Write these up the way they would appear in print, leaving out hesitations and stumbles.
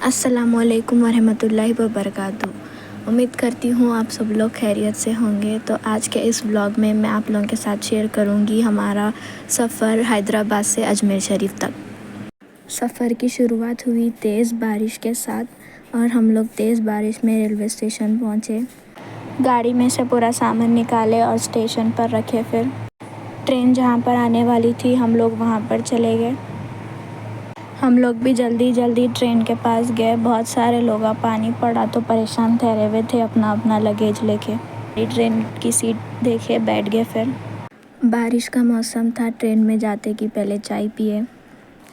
अस्सलामुअलैकुम वरहमतुल्लाहि वबरकातुहू। उम्मीद करती हूँ आप सब लोग खैरियत से होंगे। तो आज के इस व्लॉग में मैं आप लोगों के साथ शेयर करूँगी हमारा सफ़र हैदराबाद से अजमेर शरीफ तक। सफ़र की शुरुआत हुई तेज़ बारिश के साथ और हम लोग तेज़ बारिश में रेलवे स्टेशन पहुँचे। गाड़ी में से पूरा सामान निकाले और स्टेशन पर रखे। फिर ट्रेन जहाँ पर आने वाली थी हम लोग वहाँ पर चले गए। हम लोग भी जल्दी जल्दी ट्रेन के पास गए। बहुत सारे लोग पानी पड़ा तो परेशान ठहरे हुए थे अपना अपना लगेज लेके। ट्रेन की सीट देखे बैठ गए। फिर बारिश का मौसम था। ट्रेन में जाते कि पहले चाय पिए,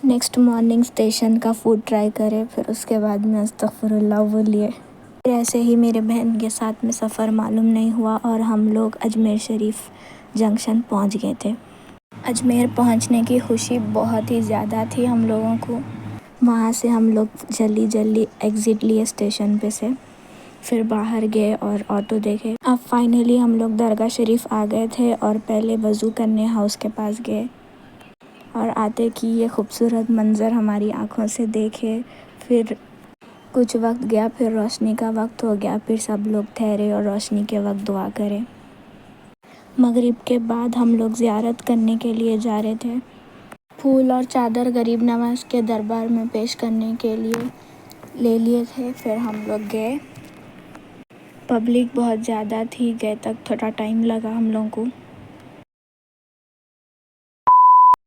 नेक्स्ट मॉर्निंग स्टेशन का फूड ट्राई करे, फिर उसके बाद में अस्तगफिरुल्लाह बोलिए। फिर ऐसे ही मेरे बहन के साथ में सफ़र मालूम नहीं हुआ और हम लोग अजमेर शरीफ जंक्शन पहुंच गए थे। अजमेर पहुंचने की खुशी बहुत ही ज़्यादा थी हम लोगों को। वहाँ से हम लोग जल्दी जल्दी एग्ज़िट लिए स्टेशन पे से। फिर बाहर गए और ऑटो देखे। अब फाइनली हम लोग दरगाह शरीफ आ गए थे और पहले वज़ू करने हाउस के पास गए और आते कि ये खूबसूरत मंज़र हमारी आँखों से देखे। फिर कुछ वक्त गया, फिर रोशनी का वक्त हो गया। फिर सब लोग ठहरे और रोशनी के वक्त दुआ करें। मगरिब के बाद हम लोग ज़ियारत करने के लिए जा रहे थे। फूल और चादर गरीब नवाज़ के दरबार में पेश करने के लिए ले लिए थे। फिर हम लोग गए। पब्लिक बहुत ज़्यादा थी, गए तक थोड़ा टाइम लगा हम लोगों को।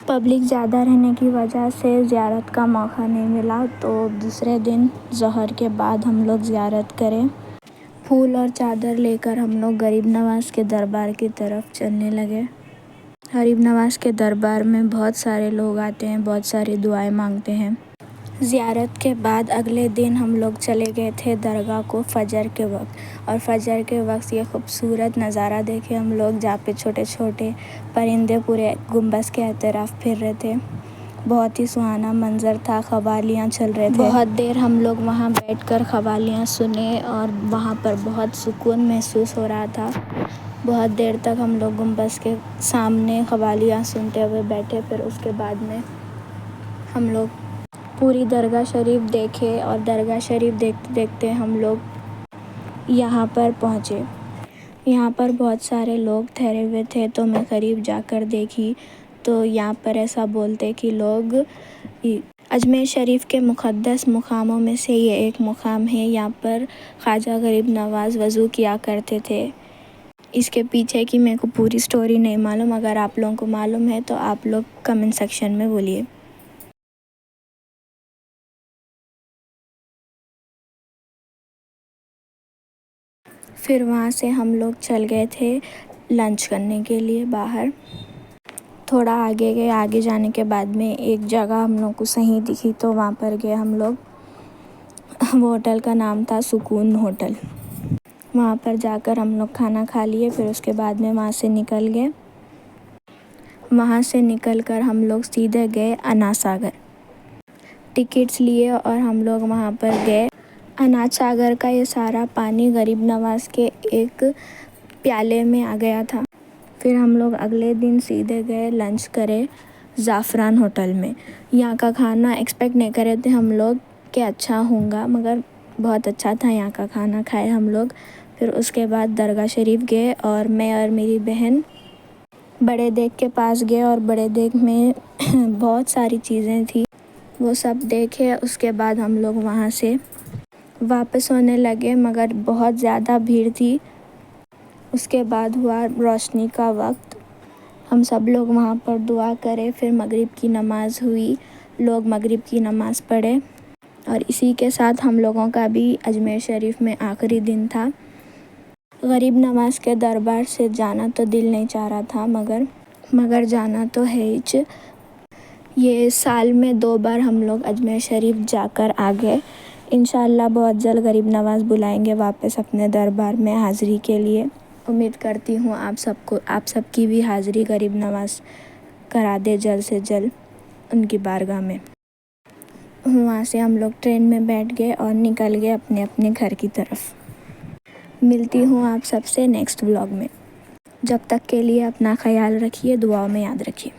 पब्लिक ज़्यादा रहने की वजह से ज़ियारत का मौका नहीं मिला, तो दूसरे दिन ज़ोहर के बाद हम लोग ज़ियारत करें। फूल और चादर लेकर हम लोग गरीब नवाज़ के दरबार की तरफ चलने लगे। गरीब नवाज़ के दरबार में बहुत सारे लोग आते हैं, बहुत सारी दुआएं मांगते हैं। ज़ियारत के बाद अगले दिन हम लोग चले गए थे दरगाह को फ़जर के वक्त। और फ़जर के वक्त ये खूबसूरत नज़ारा देखे हम लोग, जहाँ पे छोटे छोटे परिंदे पूरे गुंबद के अतराफ़ फिर रहे थे। बहुत ही सुहाना मंज़र था। ख़वालियाँ चल रहे थे। बहुत देर हम लोग वहाँ बैठकर ख़वालियाँ सुने और वहाँ पर बहुत सुकून महसूस हो रहा था। बहुत देर तक हम लोग गुंबद के सामने ख़वालियाँ सुनते हुए बैठे। फिर उसके बाद में हम लोग पूरी दरगाह शरीफ देखे और दरगाह शरीफ देखते देखते हम लोग यहाँ पर पहुँचे। यहाँ पर बहुत सारे लोग ठहरे हुए थे, तो मैं करीब जाकर देखी तो यहाँ पर ऐसा बोलते कि लोग अजमेर शरीफ के मुक़द्दस मुक़ामों में से ये एक मुक़ाम है। यहाँ पर ख्वाजा गरीब नवाज़ वज़ू किया करते थे। इसके पीछे की मेरे को पूरी स्टोरी नहीं मालूम। अगर आप लोगों को मालूम है तो आप लोग कमेंट सेक्शन में बोलिए। फिर वहाँ से हम लोग चल गए थे लंच करने के लिए बाहर। थोड़ा आगे गए। आगे जाने के बाद में एक जगह हम लोग को सही दिखी, तो वहाँ पर गए हम लोग। वो होटल का नाम था सुकून होटल। वहाँ पर जाकर हम लोग खाना खा लिए। फिर उसके बाद में वहाँ से निकल गए। वहाँ से निकलकर हम लोग सीधे गए अनाज सागर। टिकट्स लिए और हम लोग वहाँ पर गए। अनाज सागर का ये सारा पानी गरीब नवाज़ के एक प्याले में आ गया था। फिर हम लोग अगले दिन सीधे गए लंच करे ज़ाफ़रान होटल में। यहाँ का खाना एक्सपेक्ट नहीं करे थे हम लोग कि अच्छा होगा, मगर बहुत अच्छा था। यहाँ का खाना खाए हम लोग। फिर उसके बाद दरगाह शरीफ गए और मैं और मेरी बहन बड़े देग के पास गए और बड़े देग में बहुत सारी चीज़ें थी, वो सब देखे। उसके बाद हम लोग वहाँ से वापस होने लगे, मगर बहुत ज़्यादा भीड़ थी। उसके बाद हुआ रोशनी का वक्त। हम सब लोग वहाँ पर दुआ करे। फिर मगरिब की नमाज़ हुई, लोग मगरिब की नमाज़ पढ़े और इसी के साथ हम लोगों का भी अजमेर शरीफ में आखिरी दिन था। गरीब नवाज़ के दरबार से जाना तो दिल नहीं चाह रहा था, मगर जाना तो है ही। ये साल में 2 बार हम लोग अजमेर शरीफ जाकर आ गए। इंशाअल्लाह बहुत जल्द गरीब नवाज़ बुलाएंगे वापस अपने दरबार में हाज़िरी के लिए। उम्मीद करती हूँ आप सबकी भी हाज़िरी गरीब नवाज़ करा दे जल्द से जल्द उनकी बारगाह में। वहाँ से हम लोग ट्रेन में बैठ गए और निकल गए अपने अपने घर की तरफ। मिलती हूँ आप सबसे नेक्स्ट व्लॉग में। जब तक के लिए अपना ख्याल रखिए, दुआओं में याद रखिए।